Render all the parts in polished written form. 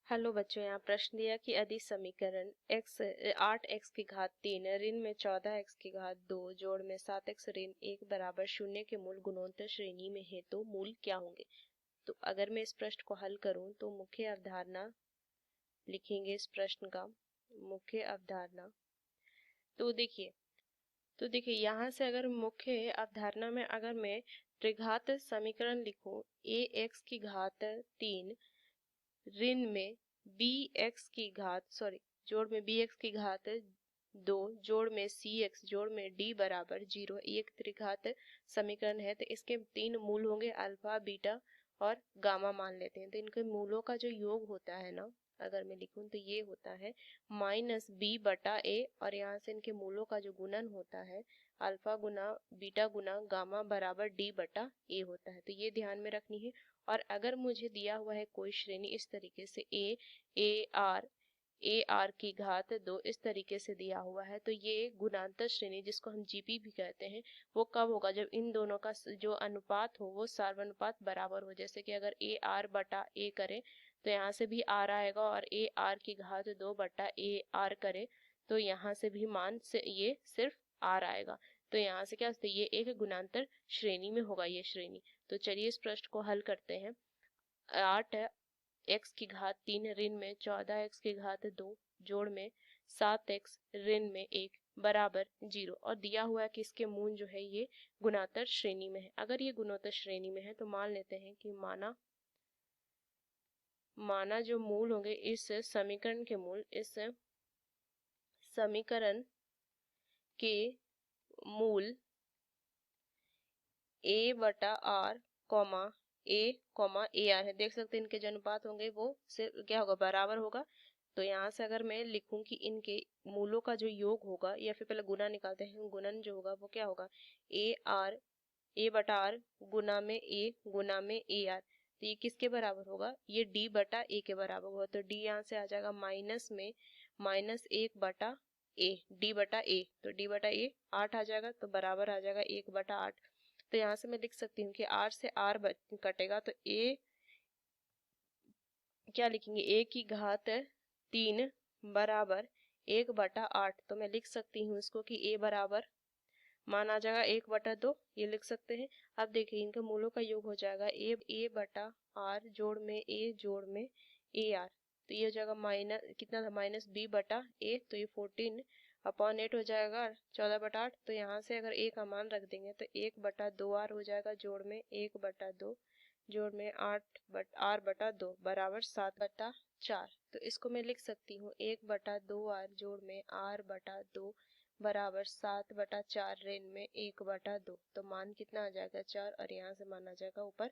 Hello बच्चों, यहाँ प्रश्न दिया कि यदि समीकरण x 8x की घात 3 ऋण में 14x की घात 2 जोड़ में 7x ऋण 1 बराबर 0 के मूल गुणोत्तर श्रेणी में है तो मूल क्या होंगे। तो अगर मैं इस प्रश्न को हल करूं तो मुख्य अवधारणा लिखेंगे इस प्रश्न का मुख्य अवधारणा। तो देखिए यहाँ से अगर मुख्य अवधारणा में अगर मैं त्रिघात समीकरण लिखूं ax की घात 3 ऋण में जोड़ में bx की घात 2 जोड़ में cx जोड़ में d बराबर 0 एक त्रिघात समीकरण है। तो इसके 3 मूल होंगे, अल्फा बीटा और गामा मान लेते हैं। तो इनके मूलों का जो योग होता है ना, अगर मैं लिखूं तो ये होता है -b/a और यहाँ से इनके मूलों का जो गुणन होता है अल्फा गुना बीटा गुना गामा बराबर d/a होता है। तो ये ध्यान में रखनी है। और अगर मुझे दिया हुआ है कोई श्रेणी इस तरीके से ए आर की घात 2 इस तरीके से दिया हुआ है, तो ये गुणांतर श्रेणी जिसको हम जीपी भी कहते हैं वो कब होगा, जब इन दोनों का जो अनुपात हो वो सर्वानुपात बराबर हो। जैसे कि अगर ए आर बटा ए करे तो यहाँ से भी आर आएगा, और ए आर की घात 2 बटा ए आर करे तो यहाँ से भी मान से ये सिर्फ आर आएगा। तो यहाँ से क्या ये एक गुणांतर श्रेणी में होगा ये श्रेणी। तो चलिए इस प्रश्न को हल करते हैं। 8x की घात 3 ऋण में 14x की घात 2 जोड़ में 7x ऋण में 1 बराबर 0 और दिया हुआ है कि इसके मूल जो है ये गुणोत्तर श्रेणी में है। अगर ये गुणोत्तर श्रेणी में है तो मान लेते हैं कि माना जो मूल होंगे इस समीकरण के मूल a/r a है। देख सकते हैं इनके जो अनुपात होंगे वो से क्या होगा, बराबर होगा। तो यहाँ से अगर मैं लिखूं कि इनके मूलों का जो योग होगा, या फिर पहले गुना निकालते हैं, गुणन जो होगा वो क्या होगा, a/r गुना में a गुना में ar। तो ये किसके बराबर होगा, ये d/a के बराबर होगा। तो d यहाँ से आ जाएगा माइनस में -1/a d/a, तो d/a 8 आ जाएगा, तो बराबर आ जाएगा 1/8। तो यहाँ से मैं लिख सकती हूँ कि r से r कटेगा तो a क्या लिखेंगे, a की घात 3 बराबर 1/8। तो मैं लिख सकती हूँ इसको कि a बराबर मान आ जाएगा 1/2, ये लिख सकते हैं। अब देखिए इनके मूलों का योग हो जाएगा a/r जोड़ में a जोड़ में ar। तो ये हो जाएगा माइनस कितना था, -b/a, तो ये 14/8 हो जाएगा 14/8। तो यहाँ से अगर a का मान रख देंगे तो 1/2r हो जाएगा जोड़ में 1/2 जोड़ में r/2 बराबर 7/4। तो इसको मैं लिख सकती हूँ 1/2r जोड़ में r/2 बराबर 7/4 ऋण में 1/2। तो मान कितना आ जाएगा 4, और यहाँ से मान आ जाएगा ऊपर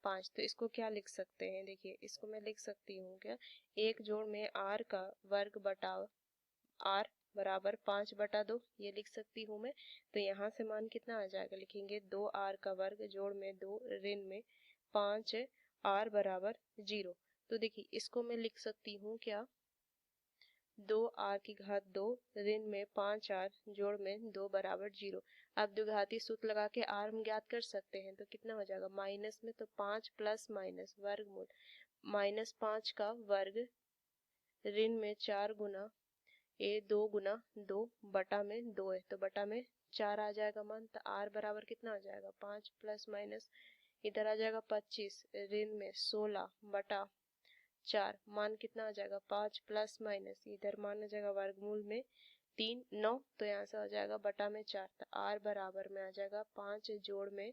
5। तो इसको क्या लिख सकते हैं, देखिए इसको मैं लिख सकती हूँ क्या, 1 जोड़ में r का वर्ग बटा r बराबर 5/2, ये लिख सकती हूँ मैं। तो यहाँ से मान कितना आ जाएगा, लिखेंगे 2r का वर्ग जोड़ में 2 ऋण में 5r बराबर 0। तो देखिए इसको मैं लिख सकती हूँ क्या, 2r की घात 2 ऋण में 5r जोड़ में 2 बराबर 0। अब द्विघाती सूत्र लगा के r हम ज्ञात कर सकते हैं। तो कितना हो जाएगा, माइनस में तो 5 प्लस माइनस वर्गमूल -5 का वर्ग ऋण में 4 गुना 2 गुना 2 बटा में 2 है, तो बटा में 4 आ जाएगा मान। तो r बराबर कितना आ जाएगा, 5 प्लस माइनस इधर आ जाएगा 25 ऋण में 16 बटा 4 मान कितना आ जाएगा, 5 प्लस माइनस इधर मान आ जाएगा वर्गमूल में 3 9, तो यहाँ से आ जाएगा बटा में 4। तो r बराबर में आ जाएगा 5 जोड़ में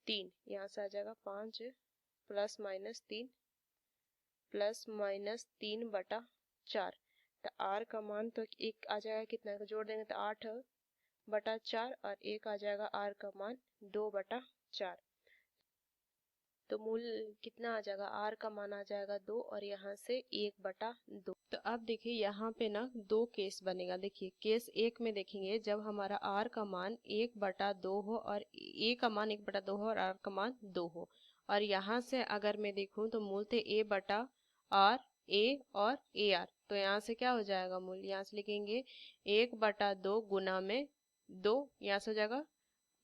3, यहाँ से आ जाएगा 5 प्लस माइनस 3 बटा 4। तो r का मान तो एक आ जाएगा, कितना जोड़ देंगे तो 8/4, और एक आ जाएगा r का मान 2/4। तो मूल कितना आ जाएगा, r का मान आ जाएगा 2, और यहाँ से 1/2। तो अब देखिए यहाँ पे ना दो केस बनेगा। देखिए केस 1 में देखेंगे जब हमारा r का मान 1/2 हो और a का मान 1/2 हो और r का मान 2 हो। और यहाँ से अगर मैं देखूँ तो मूल थे a/r a और ar। तो यहाँ से क्या हो जाएगा, मूल यहाँ से लिखेंगे 1/2 गुना में 2, यहाँ से हो जाएगा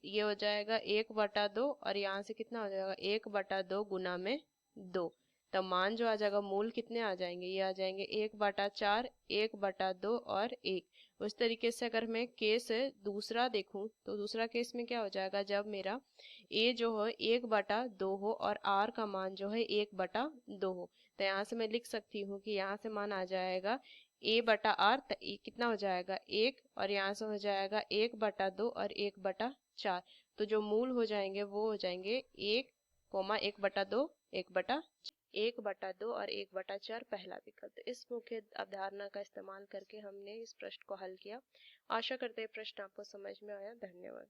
ये हो जाएगा 1/2, और यहाँ से कितना हो जाएगा 1/2 गुना में 2। तो मान जो आ जाएगा, मूल कितने आ जाएंगे, ये आ जाएंगे 1/4, 1/2 और 1। उस तरीके से अगर मैं केस दूसरा देखूं तो दूसरा केस में क्या हो जाएगा, जब मेरा a जो है 1/2 हो और r का मान जो है 1/2 हो, तो यहाँ से मैं लिख सकती हूँ कि यहाँ से मान आ जाएगा a/r, तो कितना हो जाएगा 1, और यहाँ से हो जाएगा 1/2 और 1/4। तो जो मूल हो जाएंगे वो हो जाएंगे 1,1/2, 1/2 और 1/4, पहला विकल्प। तो इस मुख्य अवधारणा का इस्तेमाल करके हमने इस प्रश्न को हल किया। आशा करते हैं प्रश्न आपको समझ में आया। धन्यवाद।